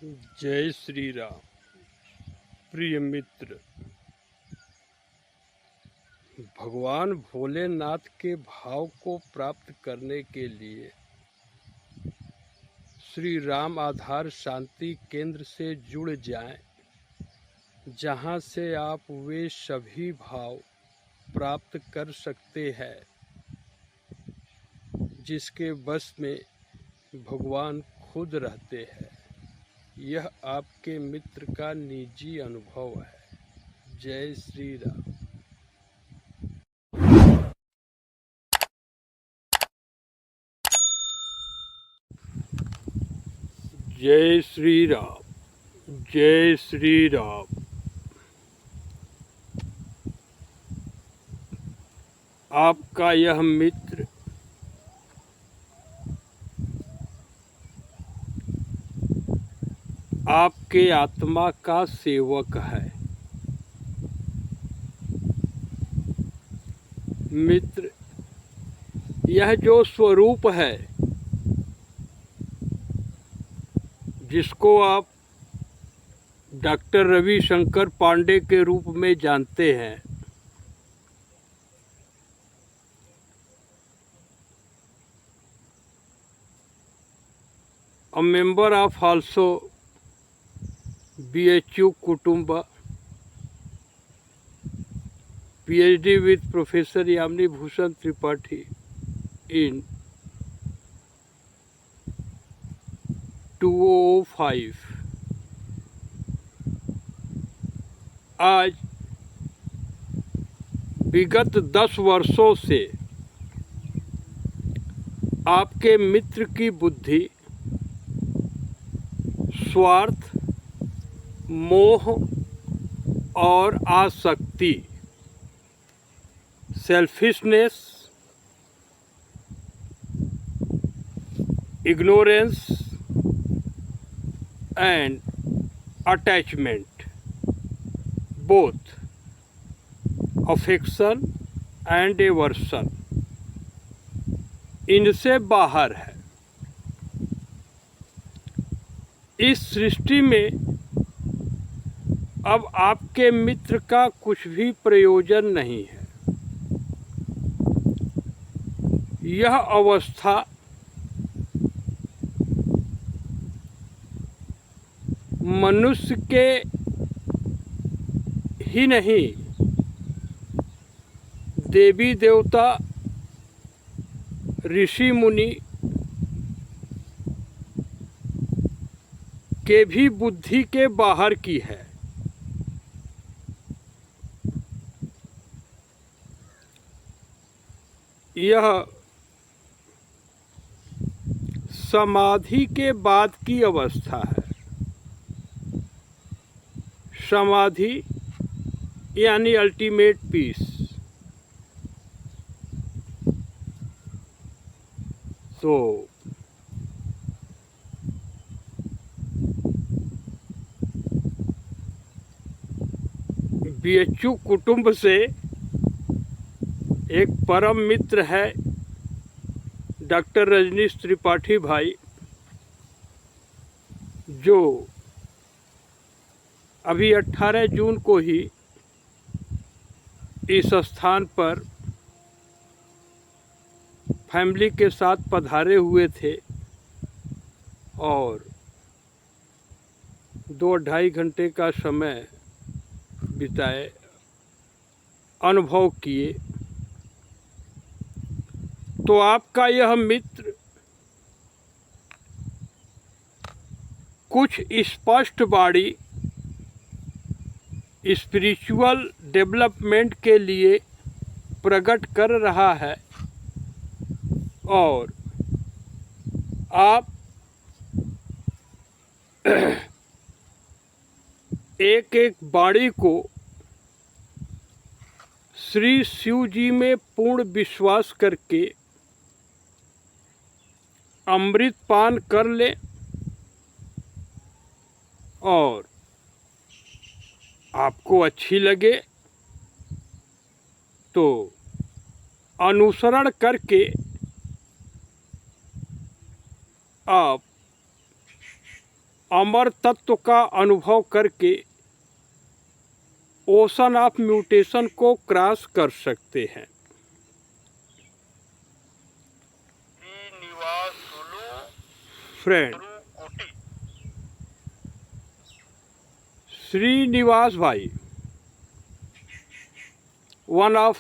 जय श्री राम। प्रिय मित्र, भगवान भोलेनाथ के भाव को प्राप्त करने के लिए श्री राम आधार शांति केंद्र से जुड़ जाएं, जहां से आप वे सभी भाव प्राप्त कर सकते हैं जिसके बस में भगवान खुद रहते हैं। यह आपके मित्र का निजी अनुभव है। जय श्री राम। जय श्री राम। जय श्री राम। आपका यह मित्र आपके आत्मा का सेवक है। मित्र, यह जो स्वरूप है जिसको आप डॉक्टर रविशंकर पांडे के रूप में जानते हैं, a member of also BHU Kutumba, PhD with Professor Yamini Bhushan Tripathi in 2005। आज विगत 10 वर्षों से आपके मित्र की बुद्धि स्वार्थ, मोह और आसक्ति, selfishness, ignorance and attachment, both affection and aversion, इनसे बाहर है। इस सृष्टि में अब आपके मित्र का कुछ भी प्रयोजन नहीं है। यह अवस्था मनुष्य के ही नहीं, देवी देवता, ऋषि मुनि के भी बुद्धि के बाहर की है। यह समाधि के बाद की अवस्था है। समाधि यानी अल्टीमेट पीस। तो बीएचयू कुटुंब से एक परम मित्र है डॉक्टर रजनीश त्रिपाठी भाई, जो अभी 18 जून को ही इस स्थान पर फैमिली के साथ पधारे हुए थे और 2-2.5 घंटे का समय बिताए, अनुभव किए। तो आपका यह मित्र कुछ स्पष्ट वाणी स्पिरिचुअल डेवलपमेंट के लिए प्रकट कर रहा है और आप एक एक वाणी को श्री शिव जी में पूर्ण विश्वास करके अमृत पान कर ले और आपको अच्छी लगे तो अनुसरण करके आप अमर तत्व का अनुभव करके ओशन ऑफ म्यूटेशन को क्रॉस कर सकते हैं। फ्रेंड श्रीनिवास भाई, one of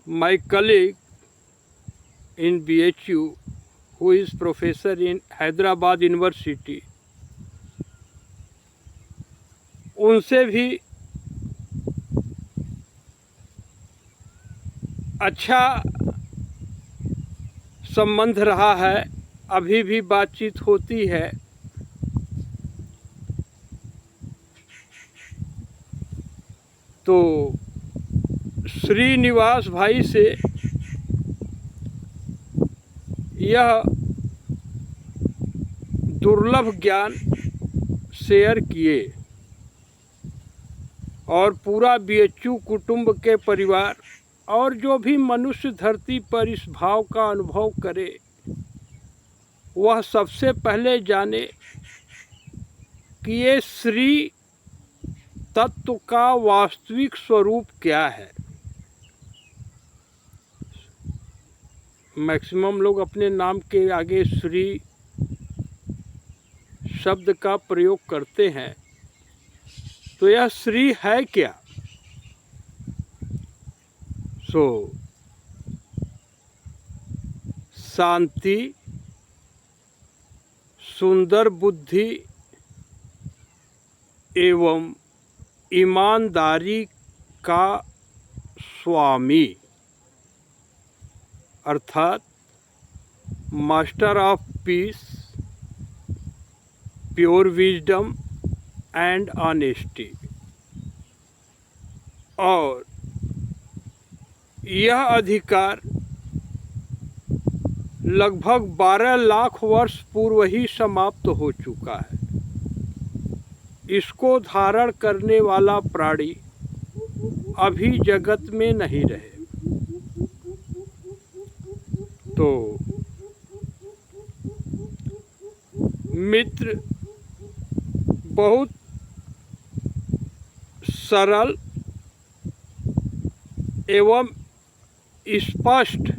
my colleague in BHU, who is professor in Hyderabad University, उनसे भी अच्छा संबंध रहा है, अभी भी बातचीत होती है। तो श्रीनिवास भाई से यह दुर्लभ ज्ञान शेयर किए और पूरा बीएचयू कुटुंब के परिवार और जो भी मनुष्य धरती पर इस भाव का अनुभव करे वह सबसे पहले जाने कि ये श्री तत्व का वास्तविक स्वरूप क्या है। मैक्सिमम लोग अपने नाम के आगे श्री शब्द का प्रयोग करते हैं, तो यह श्री है क्या? शांति, सुंदर बुद्धि एवं ईमानदारी का स्वामी, अर्थात master of peace, pure wisdom and honesty. और यह अधिकार लगभग 12 लाख वर्ष पूर्व ही समाप्त हो चुका है। इसको धारण करने वाला प्राणी अभी जगत में नहीं रहे। तो मित्र, बहुत सरल एवं स्पष्ट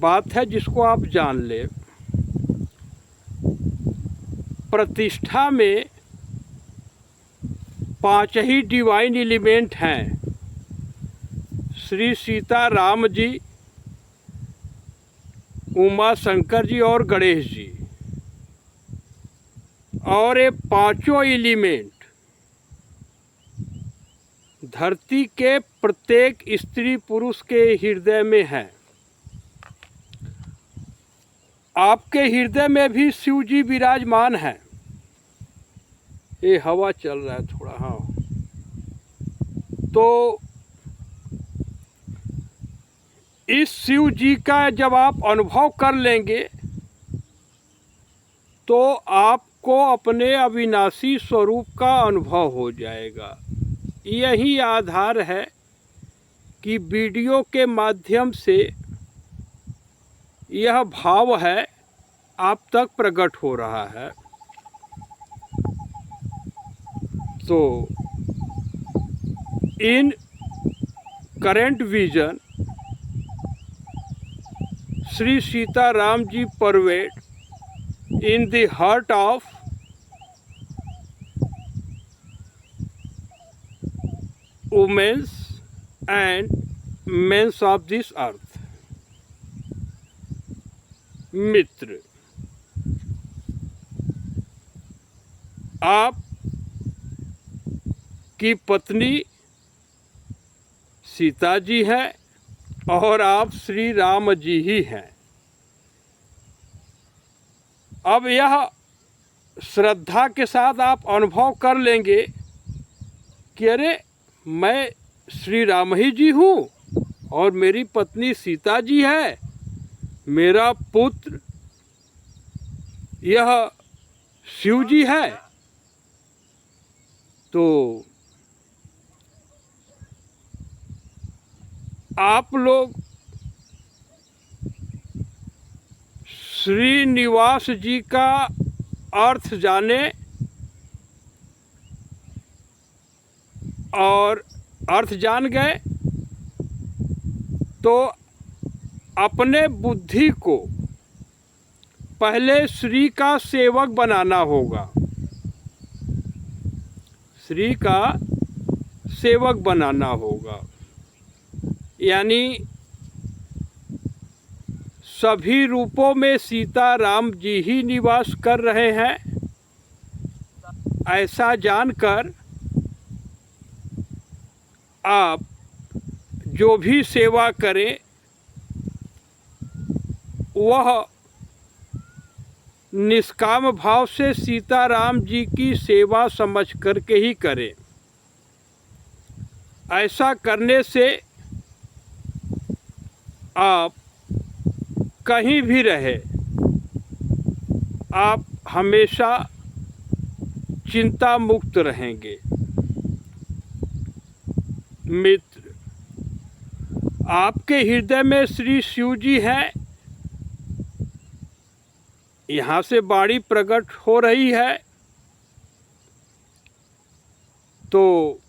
बात है जिसको आप जान ले। प्रतिष्ठा में 5 ही डिवाइन एलिमेंट हैं, श्री सीता राम जी, उमा शंकर जी और गणेश जी। और ये 5 एलिमेंट धरती के प्रत्येक स्त्री पुरुष के हृदय में है। आपके हृदय में भी शिव जी विराजमान है। ये हवा चल रहा है थोड़ा, हाँ। तो इस शिव जी का जब आप अनुभव कर लेंगे तो आपको अपने अविनाशी स्वरूप का अनुभव हो जाएगा। यही आधार है कि वीडियो के माध्यम से यह भाव है आप तक प्रकट हो रहा है। तो in current vision Shri Sita Ram ji pervaded in the heart of womens and mens of this earth. मित्र, आप की पत्नी सीता जी है और आप श्री राम जी ही हैं। अब यह श्रद्धा के साथ आप अनुभव कर लेंगे कि अरे मैं श्री राम ही जी हूँ और मेरी पत्नी सीता जी है, मेरा पुत्र यह शिव जी है। तो आप लोग श्रीनिवास जी का अर्थ जाने और अर्थ जान गए तो अपने बुद्धि को पहले श्री का सेवक बनाना होगा, श्री का सेवक बनाना होगा। यानी सभी रूपों में सीताराम जी ही निवास कर रहे हैं, ऐसा जानकर आप जो भी सेवा करें वह निष्काम भाव से सीताराम जी की सेवा समझ करके ही करें। ऐसा करने से आप कहीं भी रहे, आप हमेशा चिंता मुक्त रहेंगे। मित्र, आपके हृदय में श्री शिव जी हैं, यहाँ से वाणी प्रकट हो रही है, तो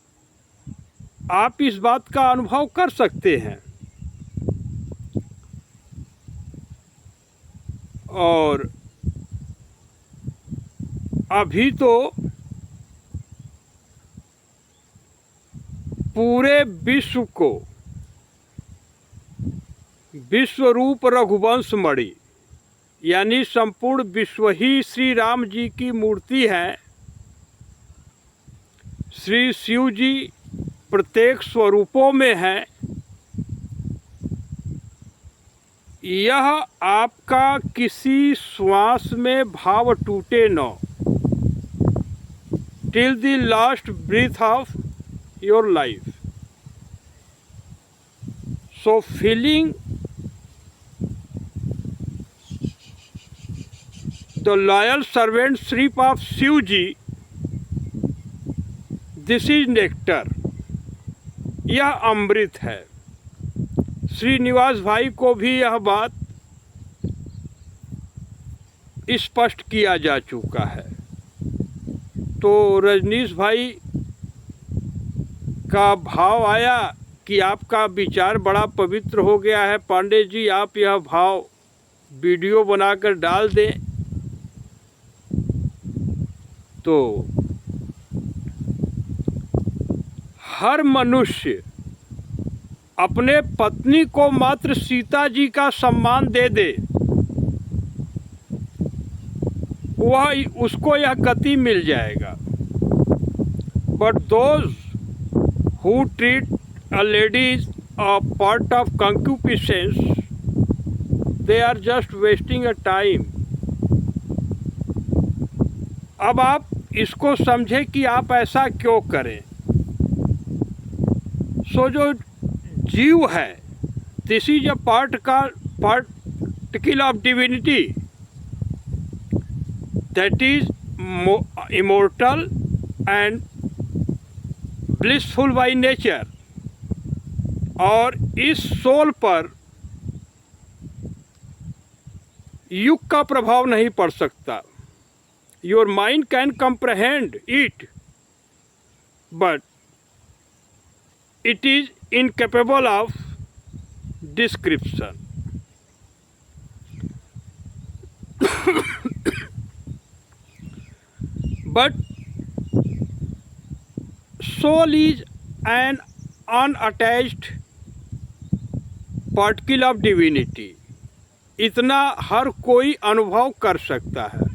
आप इस बात का अनुभव कर सकते हैं। और अभी तो पूरे विश्व को विश्वरूप रघुवंश मणि यानी संपूर्ण विश्व ही श्री राम जी की मूर्ति है। श्री शिव जी प्रत्येक स्वरूपों में हैं। यह आपका किसी श्वास में भाव टूटे न, till the last breath of your life. So feeling the loyal servantship of Shiv ji, this is nectar, यह अमृत है। श्रीनिवास भाई को भी यह बात स्पष्ट किया जा चुका है। तो रजनीश भाई का भाव आया कि आपका विचार बड़ा पवित्र हो गया है, पांडे जी आप यह भाव वीडियो बनाकर डाल दें। तो हर मनुष्य अपने पत्नी को मात्र सीता जी का सम्मान दे दे, वह उसको यह गति मिल जाएगा। But those who treat a ladies a part of concupiscence, they are just wasting a time. अब आप इसको समझें कि आप ऐसा क्यों करें। सो जो जीव है, this is a particle of divinity that is immortal and blissful by nature. और इस सोल पर युग का प्रभाव नहीं पड़ सकता। Your mind can comprehend it, but it is incapable of description. But soul is an unattached particle of divinity. इतना हर कोई अनुभव कर सकता है।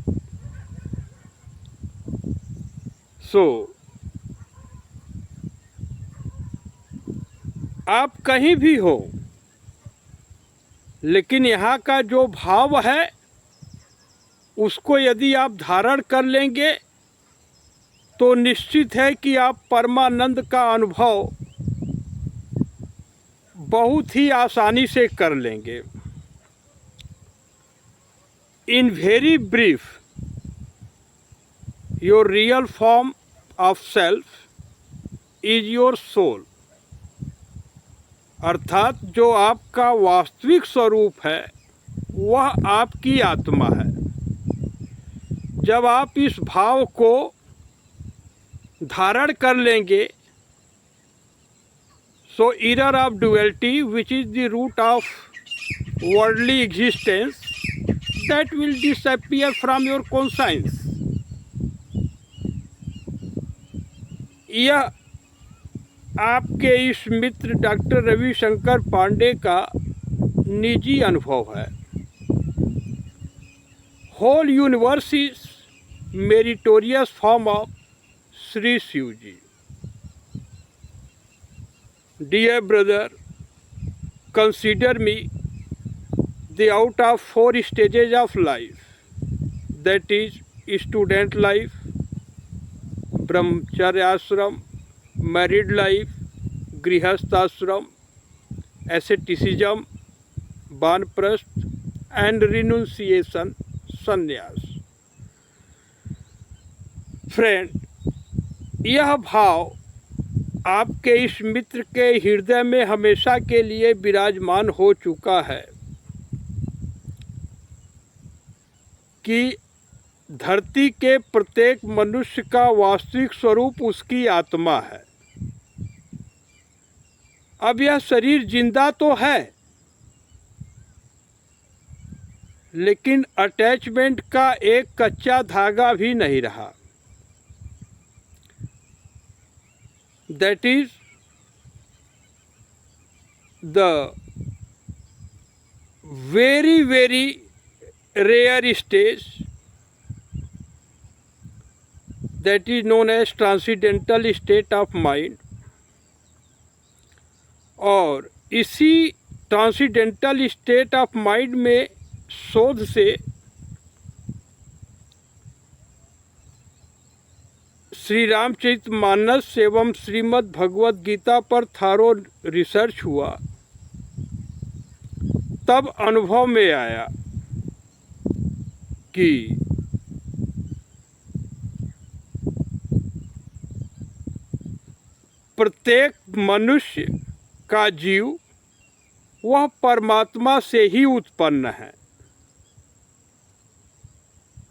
So आप कहीं भी हो, लेकिन यहाँ का जो भाव है उसको यदि आप धारण कर लेंगे तो निश्चित है कि आप परमानंद का अनुभव बहुत ही आसानी से कर लेंगे। In very brief, your real form of self is your soul. अर्थात जो आपका वास्तविक स्वरूप है वह आपकी आत्मा है। जब आप इस भाव को धारण कर लेंगे, so error of duality which is the root of worldly existence that will disappear from your conscience. यह आपके इस मित्र डॉक्टर रविशंकर पांडे का निजी अनुभव है। Whole universe is meritorious form of Shri Shiv ji. Dear brother, consider me the out of 4 stages of life, that is student life, brahmacharya ashram, married life, grihastha ashram, asceticism, banprasth and renunciation, sannyas। Friend, यह भाव आपके इस मित्र के हृदय में हमेशा के लिए विराजमान हो चुका है कि धरती के प्रत्येक मनुष्य का वास्तविक स्वरूप उसकी आत्मा है। अब यह शरीर जिंदा तो है, लेकिन अटैचमेंट का एक कच्चा धागा भी नहीं रहा। That is the very very rare stage that is known as transcendental state of mind। और इसी ट्रांसीडेंटल स्टेट ऑफ माइंड में शोध से श्री रामचरितमानस एवं श्रीमद् भगवद गीता पर थारो रिसर्च हुआ। तब अनुभव में आया कि प्रत्येक मनुष्य का जीव वह परमात्मा से ही उत्पन्न है।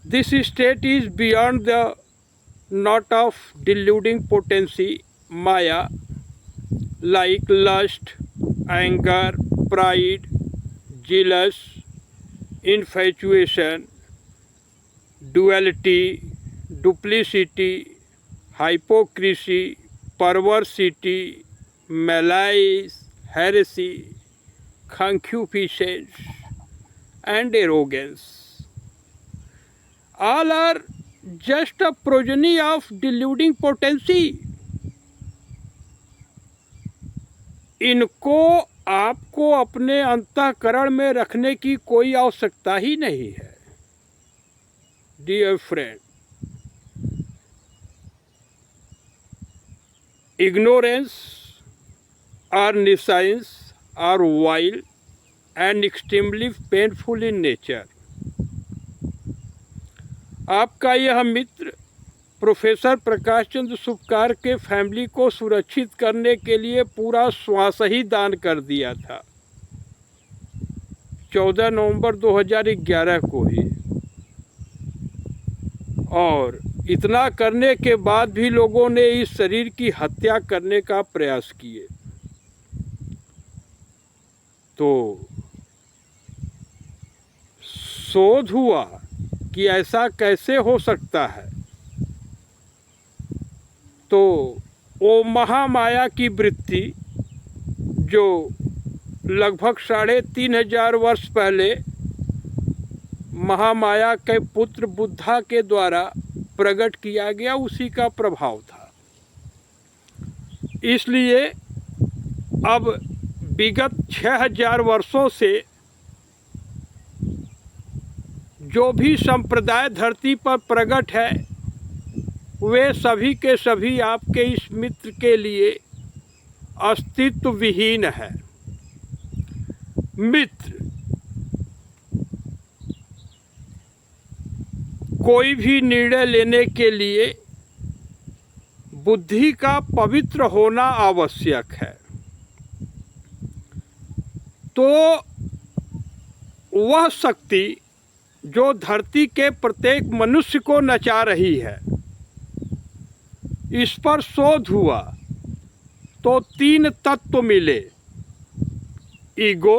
This state is beyond the knot of deluding potency maya like lust, anger, pride, jealous, infatuation, duality, duplicity, hypocrisy, perversity, malice, heresy, concupiscence, and arrogance. All are just a progeny of deluding potency. इनको आपको अपने अंतःकरण में रखने की कोई आवश्यकता ही नहीं है। Dear friend, ignorance or nescience are vile and extremely painful in nature। आपका यह मित्र प्रोफेसर प्रकाश चंद्र सुपकार के फैमिली को सुरक्षित करने के लिए पूरा श्वास ही दान कर दिया था 14 नवंबर 2011 को ही। और इतना करने के बाद भी लोगों ने इस शरीर की हत्या करने का प्रयास किए। तो शोध हुआ कि ऐसा कैसे हो सकता है। तो वो महामाया की वृत्ति जो लगभग 3500 वर्ष पहले महामाया के पुत्र बुद्धा के द्वारा प्रकट किया गया, उसी का प्रभाव था। इसलिए अब विगत 6000 वर्षों से जो भी संप्रदाय धरती पर प्रकट है, वे सभी के सभी आपके इस मित्र के लिए अस्तित्व विहीन है। मित्र कोई भी निर्णय लेने के लिए बुद्धि का पवित्र होना आवश्यक है। तो वह शक्ति जो धरती के प्रत्येक मनुष्य को नचा रही है, इस पर शोध हुआ तो 3 तत्व मिले: ईगो,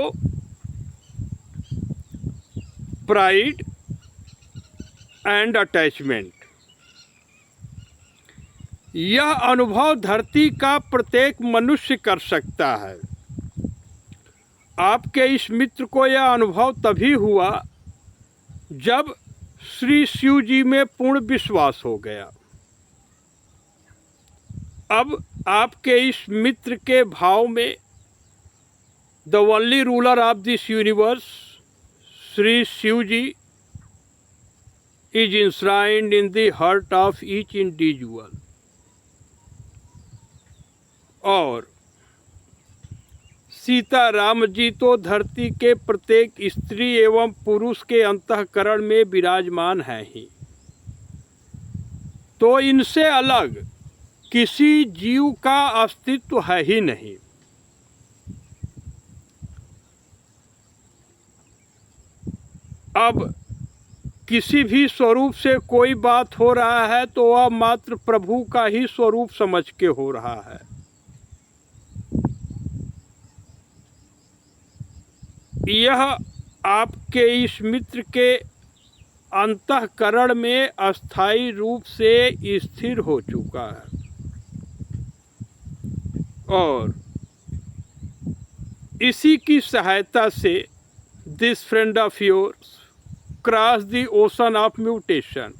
प्राइड एंड अटैचमेंट। यह अनुभव धरती का प्रत्येक मनुष्य कर सकता है। आपके इस मित्र को यह अनुभव तभी हुआ जब श्री शिव जी में पूर्ण विश्वास हो गया। अब आपके इस मित्र के भाव में the only ruler of this universe, Shri Shiv ji, is enshrined in the heart of each individual. और सीता राम जी तो धरती के प्रत्येक स्त्री एवं पुरुष के अंतःकरण में विराजमान हैं ही, तो इनसे अलग किसी जीव का अस्तित्व है ही नहीं। अब किसी भी स्वरूप से कोई बात हो रहा है तो वह मात्र प्रभु का ही स्वरूप समझ के हो रहा है। यह आपके इस मित्र के अंतःकरण में अस्थायी रूप से स्थिर हो चुका है और इसी की सहायता से this friend of yours cross the ocean of mutation.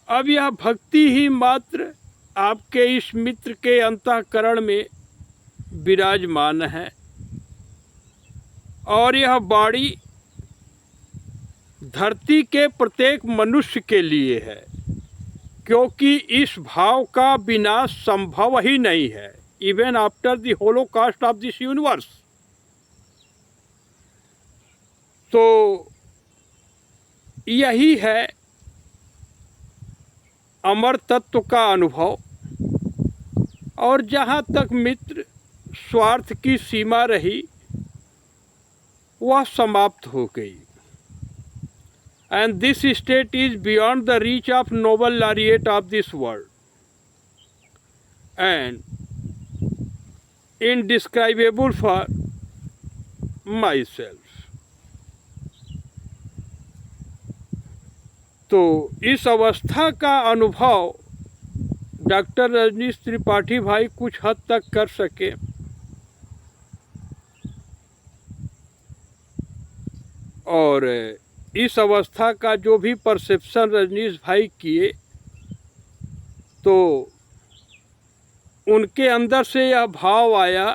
अब यह भक्ति ही मात्र आपके इस मित्र के अंतःकरण में विराजमान है और यह बाणी धरती के प्रत्येक मनुष्य के लिए है, क्योंकि इस भाव का विनाश संभव ही नहीं है, even after the Holocaust of this universe. तो यही है अमर तत्व का अनुभव। और जहाँ तक मित्र स्वार्थ की सीमा रही वह समाप्त हो गई। And this state is beyond the reach of noble laureate of this world and indescribable for myself. तो इस अवस्था का अनुभव डॉक्टर रजनीश त्रिपाठी भाई कुछ हद तक कर सके। और इस अवस्था का जो भी परसेप्शन रजनीश भाई किए तो उनके अंदर से यह भाव आया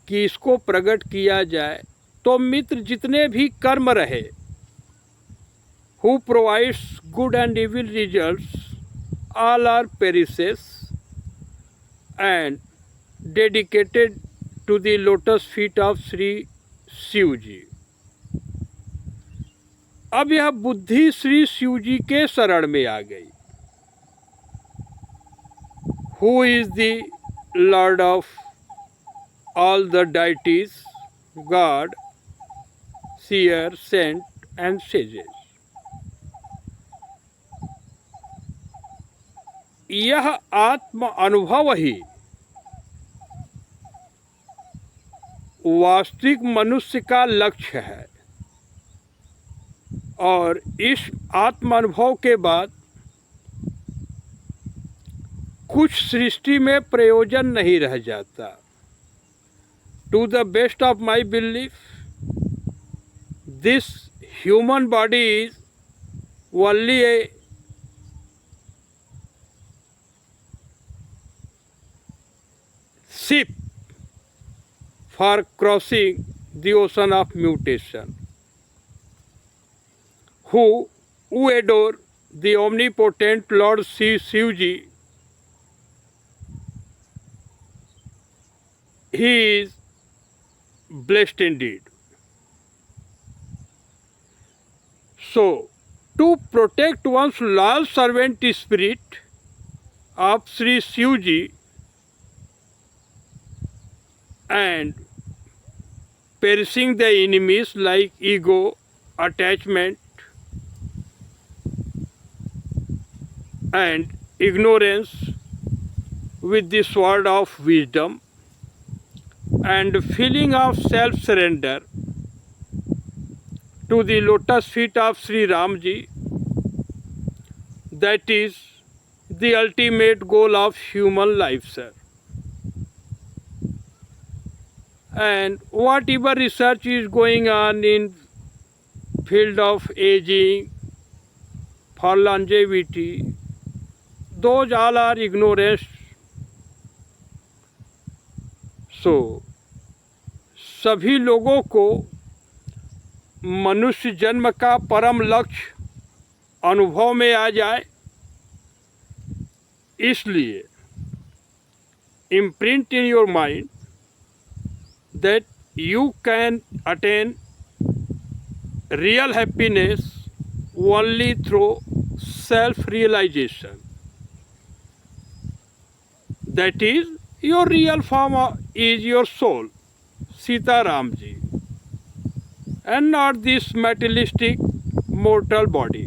कि इसको प्रकट किया जाए। तो मित्र जितने भी कर्म रहे, who provides good and evil results, all are perishes and dedicated to the lotus feet of Shri Shiv ji. अब यह बुद्धि श्री शिव जी के शरण में आ गई। Who is the lord of all the deities, God, seer, saint and sages. यह आत्म अनुभव ही वास्तविक मनुष्य का लक्ष्य है और इस आत्म अनुभव के बाद कुछ सृष्टि में प्रयोजन नहीं रह जाता। To the best of my belief, this human body is only a ship for crossing the ocean of mutation. Who adore the omnipotent Lord Shiv Ji, he is blessed indeed. So, to protect one's loyal servant spirit of Sri Shiv Ji and perishing the enemies like ego, attachment, and ignorance with the sword of wisdom, and feeling of self-surrender to the lotus feet of Sri Ramji. That is the ultimate goal of human life, sir. And whatever research is going on in field of aging, for longevity, those all are ignorance. So सभी लोगों को मनुष्य जन्म का परम लक्ष्य अनुभव में आ जाए, इसलिए imprint in your mind that you can attain real happiness only through self-realization. That is, your real form is your soul, Sita Ramji, and not this materialistic mortal body.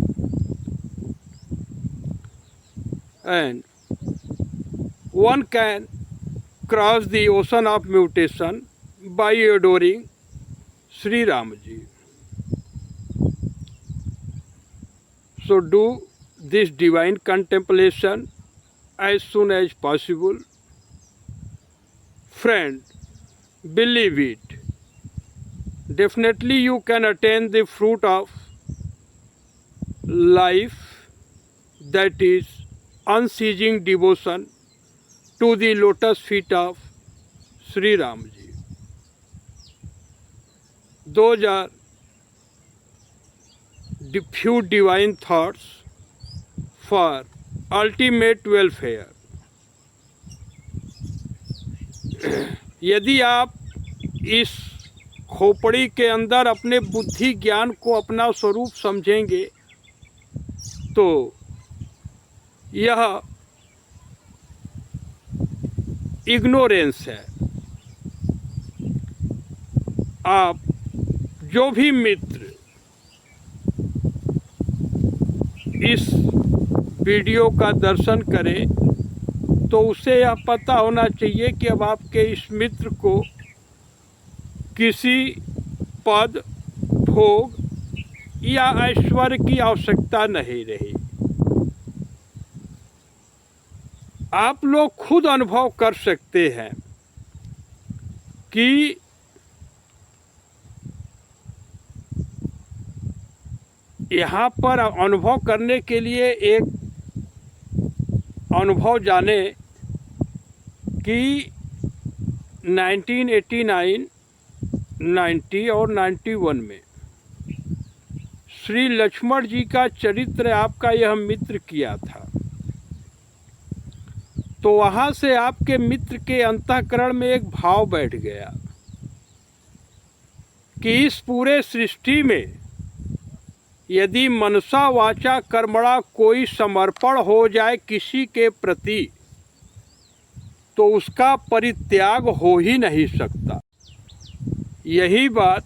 And one can cross the ocean of mutation by adoring Sri Ramji. So do this divine contemplation as soon as possible. Friend, believe it. Definitely you can attain the fruit of life, that is unceasing devotion to the lotus feet of Sri Ramji. Those are the few divine thoughts for ultimate welfare. यदि आप इस खोपड़ी के अंदर अपने बुद्धि ज्ञान को अपना स्वरूप समझेंगे तो यह इग्नोरेंस है। आप जो भी मित्र इस वीडियो का दर्शन करें तो उसे यह पता होना चाहिए कि अब आपके इस मित्र को किसी पद, भोग या ऐश्वर्य की आवश्यकता नहीं रही। आप लोग खुद अनुभव कर सकते हैं कि यहाँ पर अनुभव करने के लिए एक अनुभव जाने कि 1989, 90 और 91 में श्री लक्ष्मण जी का चरित्र आपका यह मित्र किया था, तो वहाँ से आपके मित्र के अंतःकरण में एक भाव बैठ गया कि इस पूरे सृष्टि में यदि मनसा वाचा कर्मणा कोई समर्पण हो जाए किसी के प्रति तो उसका परित्याग हो ही नहीं सकता। यही बात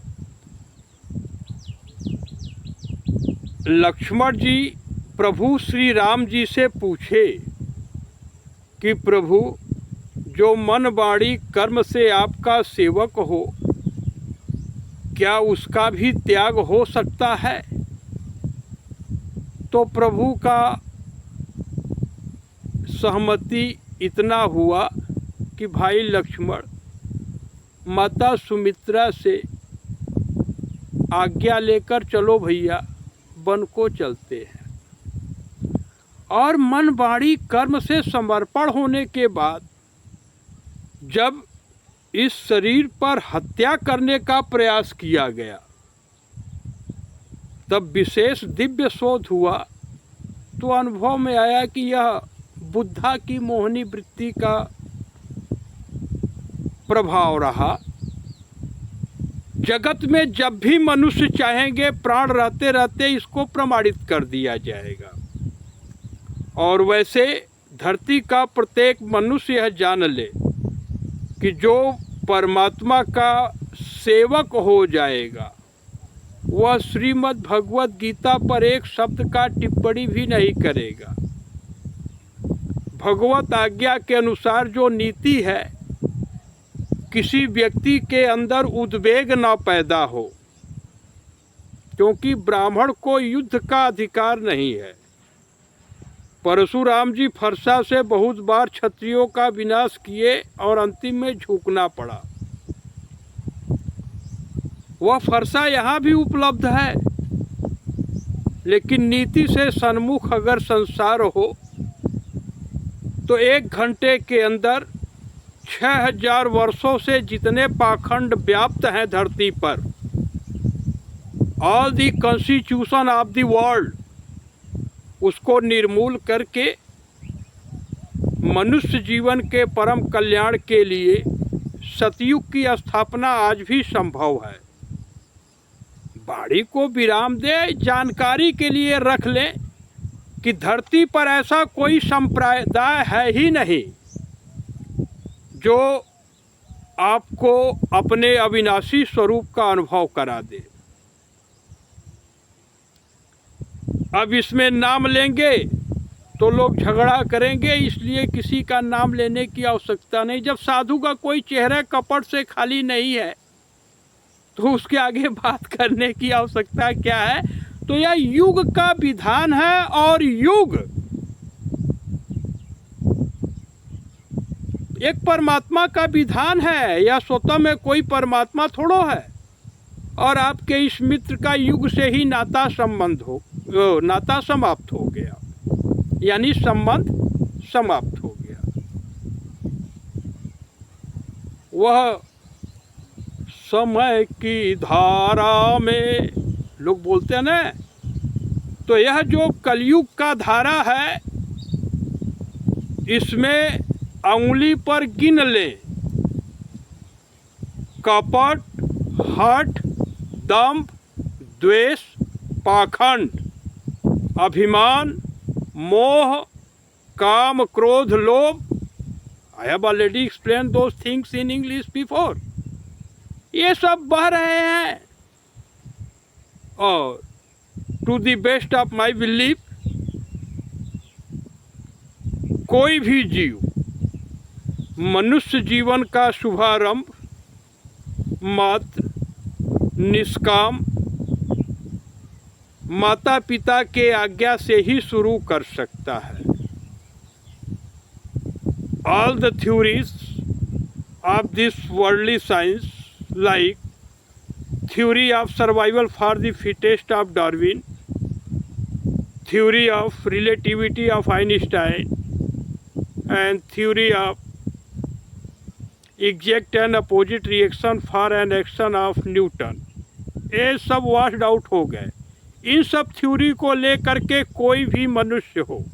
लक्ष्मण जी प्रभु श्री राम जी से पूछे कि प्रभु, जो मन वाणी कर्म से आपका सेवक हो, क्या उसका भी त्याग हो सकता है? तो प्रभु का सहमति इतना हुआ कि भाई लक्ष्मण, माता सुमित्रा से आज्ञा लेकर चलो भैया, वन को चलते हैं। और मन वाणी कर्म से समर्पण होने के बाद जब इस शरीर पर हत्या करने का प्रयास किया गया तब विशेष दिव्य शोध हुआ, तो अनुभव में आया कि यह बुद्धा की मोहनी वृत्ति का प्रभाव रहा। जगत में जब भी मनुष्य चाहेंगे प्राण रहते रहते इसको प्रमाणित कर दिया जाएगा। और वैसे धरती का प्रत्येक मनुष्य यह जान ले कि जो परमात्मा का सेवक हो जाएगा। वह श्रीमद् भगवत गीता पर एक शब्द का टिप्पणी भी नहीं करेगा। भगवत आज्ञा के अनुसार जो नीति है, किसी व्यक्ति के अंदर उद्वेग न पैदा हो, क्योंकि ब्राह्मण को युद्ध का अधिकार नहीं है। परशुराम जी फरसा से बहुत बार क्षत्रियों का विनाश किए और अंतिम में झुकना पड़ा। वह फरसा यहाँ भी उपलब्ध है, लेकिन नीति से सन्मुख अगर संसार हो तो 1 घंटे के अंदर 6000 वर्षों से जितने पाखंड व्याप्त हैं धरती पर, all the constitution of the world, उसको निर्मूल करके मनुष्य जीवन के परम कल्याण के लिए सतयुग की स्थापना आज भी संभव है। वाणी को विराम दे, जानकारी के लिए रख लें कि धरती पर ऐसा कोई संप्रदाय है ही नहीं जो आपको अपने अविनाशी स्वरूप का अनुभव करा दे। अब इसमें नाम लेंगे तो लोग झगड़ा करेंगे, इसलिए किसी का नाम लेने की आवश्यकता नहीं। जब साधु का कोई चेहरा कपट से खाली नहीं है तो उसके आगे बात करने की आवश्यकता क्या है। तो यह युग का विधान है, और युग एक परमात्मा का विधान है। यह स्वतः में कोई परमात्मा थोड़ो है। और आपके इस मित्र का युग से ही नाता समाप्त हो गया, यानी संबंध समाप्त हो गया। वह समय की धारा में लोग बोलते हैं ना, तो यह जो कलयुग का धारा है, इसमें अंगुली पर गिन ले कपट, हठ, दंभ, द्वेष, पाखंड, अभिमान, मोह, काम, क्रोध, लोभ। I have already explained those things in English before. ये सब बह रहे हैं। और to the best of my belief, कोई भी जीव मनुष्य जीवन का शुभारंभ मात्र निष्काम माता पिता के आज्ञा से ही शुरू कर सकता है। All the theories of this worldly science, like theory of survival for the fittest of Darwin, theory of relativity of Einstein, and theory of exact and opposite reaction for an action of Newton, ये सब washed out हो गए। इन सब theory को लेकर के कोई भी मनुष्य हो,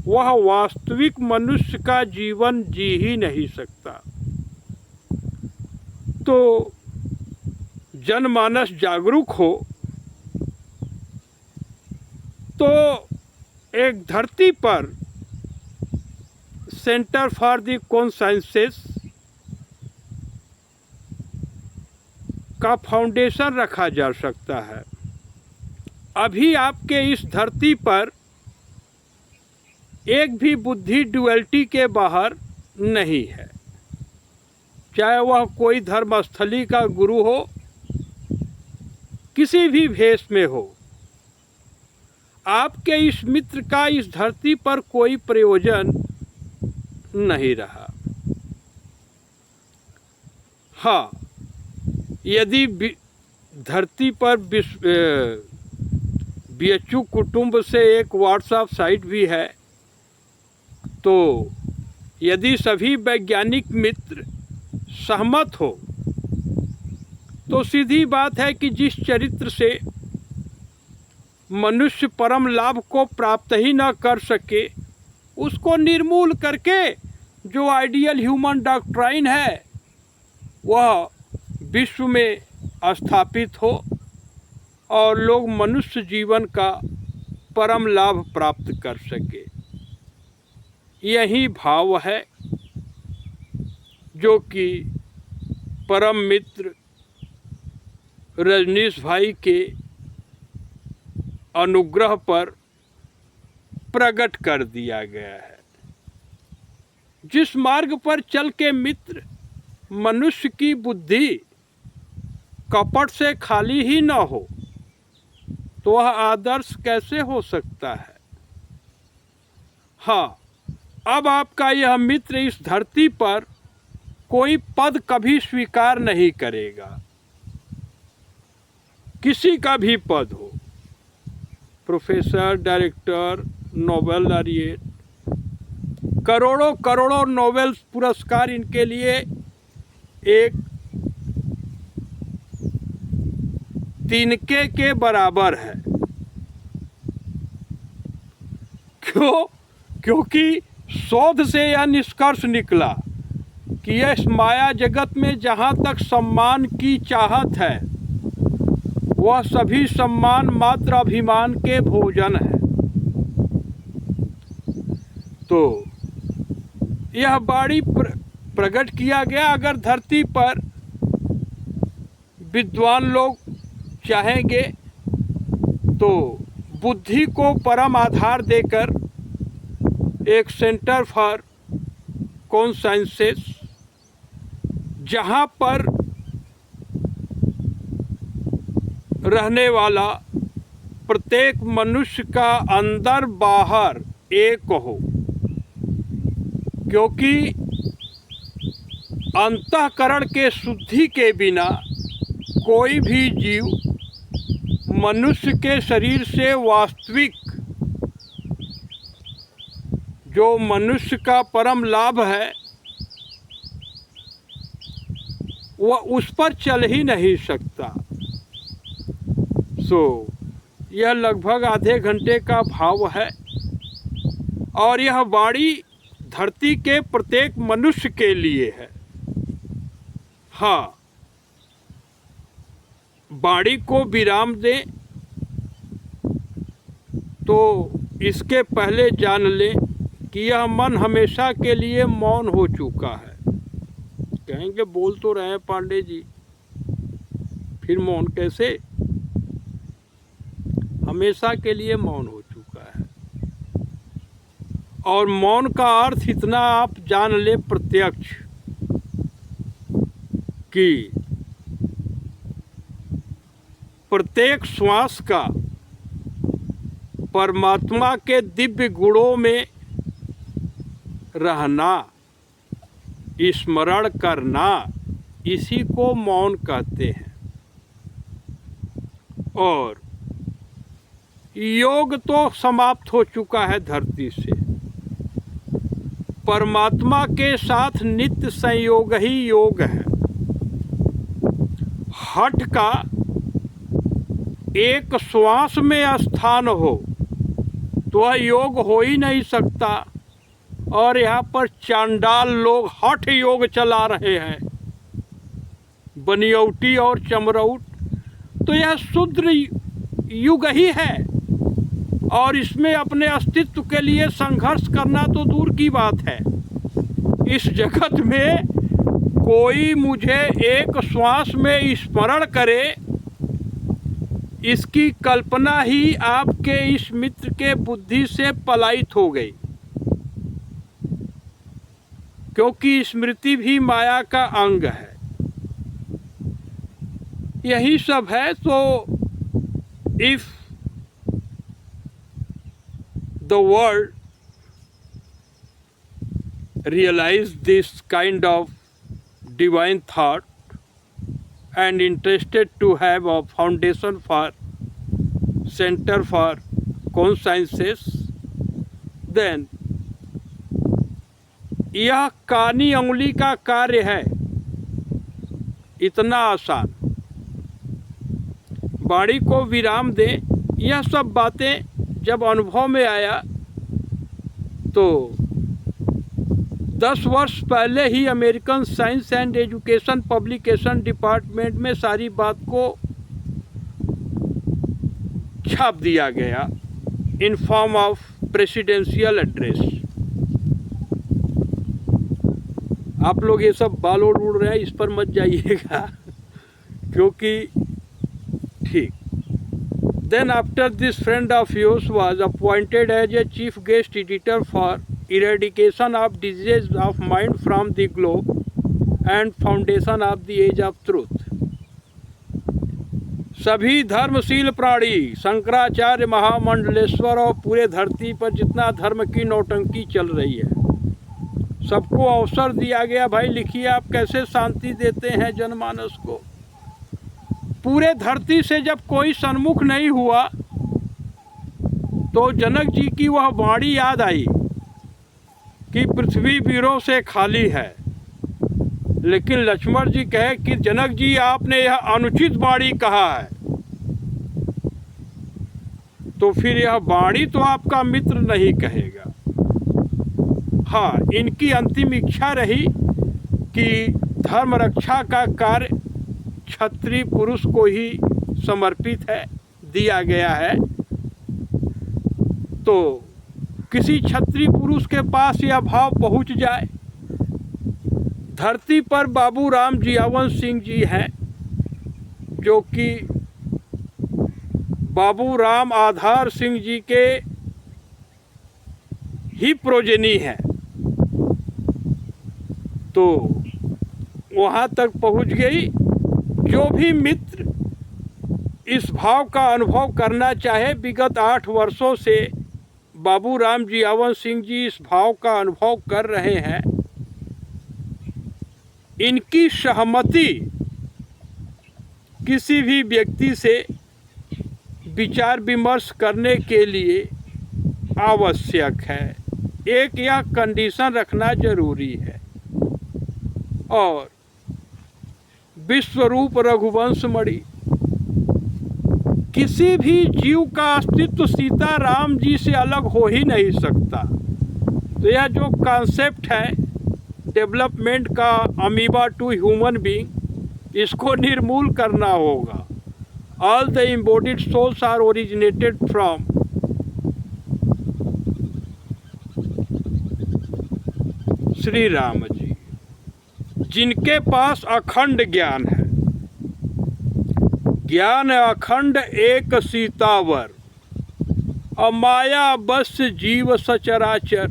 वह वास्तविक मनुष्य का जीवन जी ही नहीं सकता। तो जनमानस जागरूक हो तो एक धरती पर सेंटर फॉर द कॉन्सेंसस का फाउंडेशन रखा जा सकता है। अभी आपके इस धरती पर एक भी बुद्धि डुअलिटी के बाहर नहीं है, चाहे वह कोई धर्मस्थली का गुरु हो, किसी भी भेष में हो। आपके इस मित्र का इस धरती पर कोई प्रयोजन नहीं रहा। हाँ, यदि धरती पर बीएचयू कुटुंब से एक व्हाट्सएप साइट भी है, तो यदि सभी वैज्ञानिक मित्र सहमत हो तो सीधी बात है कि जिस चरित्र से मनुष्य परम लाभ को प्राप्त ही न कर सके, उसको निर्मूल करके जो आइडियल ह्यूमन डॉक्ट्राइन है वह विश्व में स्थापित हो और लोग मनुष्य जीवन का परम लाभ प्राप्त कर सके। यही भाव है जो कि परम मित्र रजनीश भाई के अनुग्रह पर प्रकट कर दिया गया है। जिस मार्ग पर चल के मित्र मनुष्य की बुद्धि कपट से खाली ही न हो, तो वह आदर्श कैसे हो सकता है। हाँ, अब आपका यह मित्र इस धरती पर कोई पद कभी स्वीकार नहीं करेगा, किसी का भी पद हो, प्रोफेसर, डायरेक्टर, नोबेल लॉरिएट, करोड़ों करोड़ों नोबेल पुरस्कार इनके लिए एक तिनके के बराबर है। क्योंकि शोध से यह निष्कर्ष निकला कि इस माया जगत में जहाँ तक सम्मान की चाहत है, वह सभी सम्मान मात्र अभिमान के भोजन है। तो यह बाणी प्रकट किया गया। अगर धरती पर विद्वान लोग चाहेंगे तो बुद्धि को परम आधार देकर एक सेंटर फॉर कॉन्साइंसेस, जहाँ पर रहने वाला प्रत्येक मनुष्य का अंदर बाहर एक हो, क्योंकि अंतःकरण के शुद्धि के बिना कोई भी जीव मनुष्य के शरीर से वास्तविक जो मनुष्य का परम लाभ है वह उस पर चल ही नहीं सकता। यह लगभग आधे घंटे का भाव है और यह वाणी धरती के प्रत्येक मनुष्य के लिए है। हाँ, वाणी को विराम दें तो इसके पहले जान लें कि यह मन हमेशा के लिए मौन हो चुका है। कहेंगे बोल तो रहे हैं पांडे जी, फिर मौन कैसे? हमेशा के लिए मौन हो चुका है। और मौन का अर्थ इतना आप जान ले प्रत्यक्ष कि प्रत्येक श्वास का परमात्मा के दिव्य गुणों में रहना, स्मरण करना, इसी को मौन कहते हैं। और योग तो समाप्त हो चुका है धरती से। परमात्मा के साथ नित्य संयोग ही योग है। हठ का एक श्वास में स्थान हो तो वह योग हो ही नहीं सकता। और यहाँ पर चांडाल लोग हठ योग चला रहे हैं, बनियौटी और चमरौट। तो यह शूद्र युग ही है और इसमें अपने अस्तित्व के लिए संघर्ष करना तो दूर की बात है। इस जगत में कोई मुझे एक श्वास में स्मरण करे, इसकी कल्पना ही आपके इस मित्र के बुद्धि से पलायित हो गई, क्योंकि स्मृति भी माया का अंग है। यही सब है। तो if the world realize this kind of divine thought and interested to have a foundation for center for consciences, then यह कानी अंगुली का कार्य है, इतना आसान। वाणी को विराम दें। यह सब बातें जब अनुभव में आया तो 10 वर्ष पहले ही American science and education publication department में सारी बात को छाप दिया गया in form of presidential address. आप लोग ये सब बाल उड़ रहे हैं, इस पर मत जाइएगा, क्योंकि ठीक। Then after this friend of yours was appointed as a chief guest editor for eradication of diseases of mind from the globe and foundation of the age of truth. सभी धर्मशील प्राणी शंकराचार्य महामंडलेश्वर और पूरे धरती पर जितना धर्म की नौटंकी चल रही है, सबको अवसर दिया गया, भाई लिखिए आप कैसे शांति देते हैं जनमानस को। पूरे धरती से जब कोई सन्मुख नहीं हुआ तो जनक जी की वह वाणी याद आई कि पृथ्वी वीरों से खाली है। लेकिन लक्ष्मण जी कहे कि जनक जी आपने यह अनुचित वाणी कहा है, तो फिर यह वाणी तो आपका मित्र नहीं कहेगा। हाँ, इनकी अंतिम इच्छा रही कि धर्म रक्षा का कार्य क्षत्रिय पुरुष को ही समर्पित है, दिया गया है। तो किसी क्षत्रिय पुरुष के पास यह भाव पहुंच जाए। धरती पर बाबू राम जियावन सिंह जी हैं, जो कि बाबू राम आधार सिंह जी के ही प्रोजेनी हैं। तो वहाँ तक पहुँच गई। जो भी मित्र इस भाव का अनुभव करना चाहे, विगत 8 वर्षों से बाबू राम जियावन सिंह जी इस भाव का अनुभव कर रहे हैं। इनकी सहमति किसी भी व्यक्ति से विचार विमर्श करने के लिए आवश्यक है। एक यह कंडीशन रखना जरूरी है। और विश्वरूप रघुवंश मणि, किसी भी जीव का अस्तित्व सीता राम जी से अलग हो ही नहीं सकता। तो यह जो कॉन्सेप्ट है डेवलपमेंट का, अमीबा टू ह्यूमन बीइंग, इसको निर्मूल करना होगा। All the embodied souls are originated from Shri Ram ji, जिनके पास अखंड ज्ञान है। ज्ञान अखंड एक सीतावर, अमाया बस जीव सचराचर,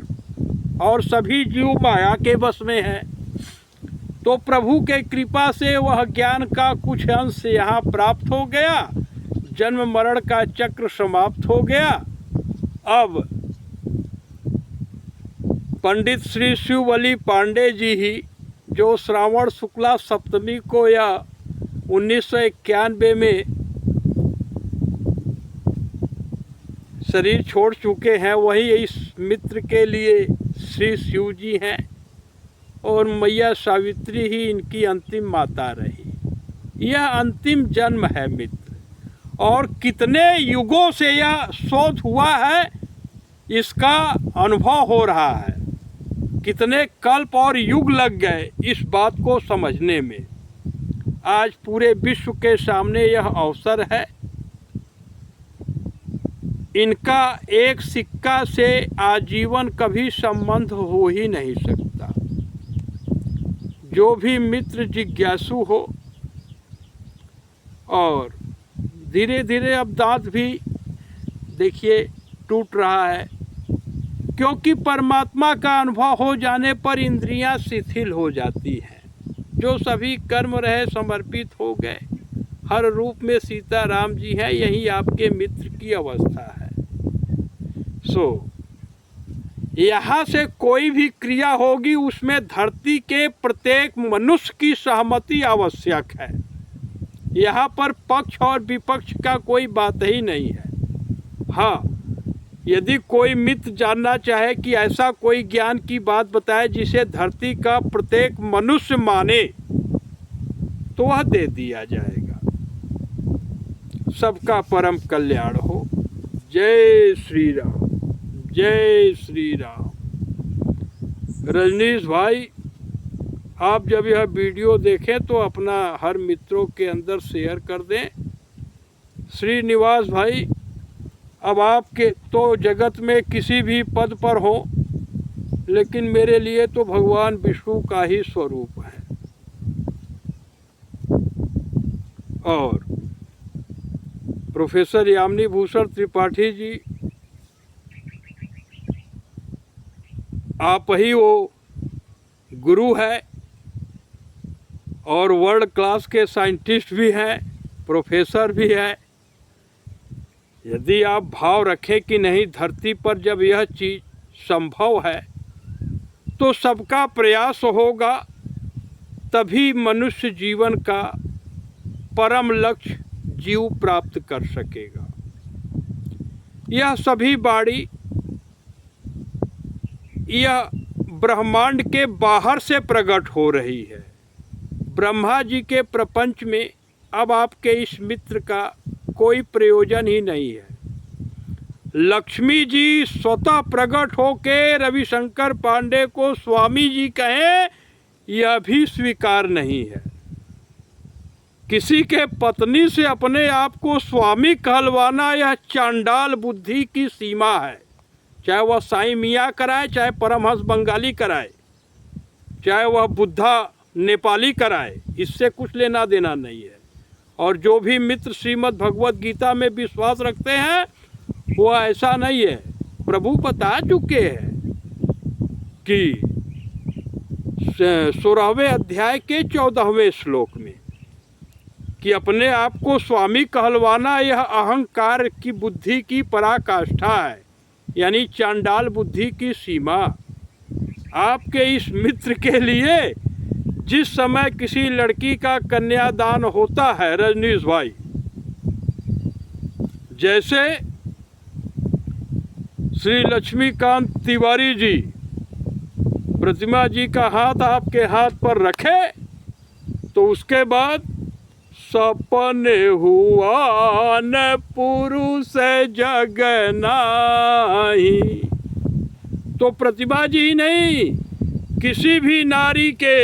और सभी जीव माया के बस में हैं। तो प्रभु के कृपा से वह ज्ञान का कुछ अंश यहाँ प्राप्त हो गया, जन्म मरण का चक्र समाप्त हो गया। अब पंडित श्री शिवबली पांडे जी ही, जो श्रावण शुक्ला सप्तमी को या 1991 में शरीर छोड़ चुके हैं, वही इस मित्र के लिए श्री शिव जी हैं। और मैया सावित्री ही इनकी अंतिम माता रही। यह अंतिम जन्म है मित्र, और कितने युगों से यह शोध हुआ है, इसका अनुभव हो रहा है। कितने कल्प और युग लग गए इस बात को समझने में। आज पूरे विश्व के सामने यह अवसर है। इनका एक सिक्का से आजीवन कभी संबंध हो ही नहीं सकता। जो भी मित्र जिज्ञासु हो, और धीरे धीरे अब दांत भी देखिए टूट रहा है, क्योंकि परमात्मा का अनुभव हो जाने पर इंद्रियां शिथिल हो जाती हैं। जो सभी कर्म रहे समर्पित हो गए, हर रूप में सीता राम जी हैं। यही आपके मित्र की अवस्था है। यहाँ से कोई भी क्रिया होगी, उसमें धरती के प्रत्येक मनुष्य की सहमति आवश्यक है। यहाँ पर पक्ष और विपक्ष का कोई बात ही नहीं है। हाँ, यदि कोई मित्र जानना चाहे कि ऐसा कोई ज्ञान की बात बताए जिसे धरती का प्रत्येक मनुष्य माने, तो वह दे दिया जाएगा। सबका परम कल्याण हो। जय श्री राम, जय श्री राम। रजनीश भाई, आप जब यह वीडियो देखें तो अपना हर मित्रों के अंदर शेयर कर दें। श्रीनिवास भाई, अब आपके तो जगत में किसी भी पद पर हो, लेकिन मेरे लिए तो भगवान विष्णु का ही स्वरूप है। और प्रोफेसर यामिनी भूषण त्रिपाठी जी, आप ही वो गुरु है और वर्ल्ड क्लास के साइंटिस्ट भी हैं, प्रोफेसर भी है। यदि आप भाव रखें कि नहीं, धरती पर जब यह चीज़ संभव है तो सबका प्रयास होगा, तभी मनुष्य जीवन का परम लक्ष्य जीव प्राप्त कर सकेगा। यह सभी बाणी यह ब्रह्मांड के बाहर से प्रकट हो रही है। ब्रह्मा जी के प्रपंच में अब आपके इस मित्र का कोई प्रयोजन ही नहीं है। लक्ष्मी जी स्वतः प्रकट होके रविशंकर पांडे को स्वामी जी कहें, यह भी स्वीकार नहीं है। किसी के पत्नी से अपने आप को स्वामी कहलवाना यह चांडाल बुद्धि की सीमा है। चाहे वह साईं मियाँ कराए, चाहे परमहंस बंगाली कराए, चाहे वह बुद्धा नेपाली कराए, इससे कुछ लेना देना नहीं है। और जो भी मित्र श्रीमद् भगवत गीता में विश्वास रखते हैं वो ऐसा नहीं है। प्रभु बता चुके हैं कि 16वें अध्याय के 14वें श्लोक में कि अपने आप को स्वामी कहलवाना यह अहंकार की बुद्धि की पराकाष्ठा है, यानी चांडाल बुद्धि की सीमा। आपके इस मित्र के लिए जिस समय किसी लड़की का कन्यादान होता है रजनीश भाई, जैसे श्री लक्ष्मीकांत तिवारी जी प्रतिमा जी का हाथ आपके हाथ पर रखे तो उसके बाद सपने हुआ न पुरुष जग नाही, तो प्रतिभा जी नहीं, किसी भी नारी के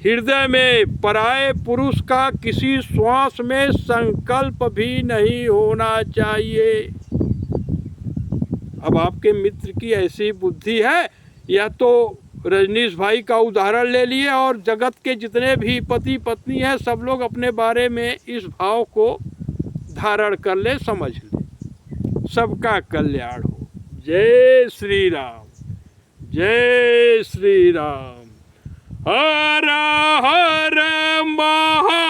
हृदय में पराये पुरुष का किसी श्वास में संकल्प भी नहीं होना चाहिए। अब आपके मित्र की ऐसी बुद्धि है, या तो रजनीश भाई का उदाहरण ले लिए और जगत के जितने भी पति पत्नी हैं सब लोग अपने बारे में इस भाव को धारण कर ले, समझ ले। सबका कल्याण हो। जय श्री राम, जय श्री राम। हर हर महा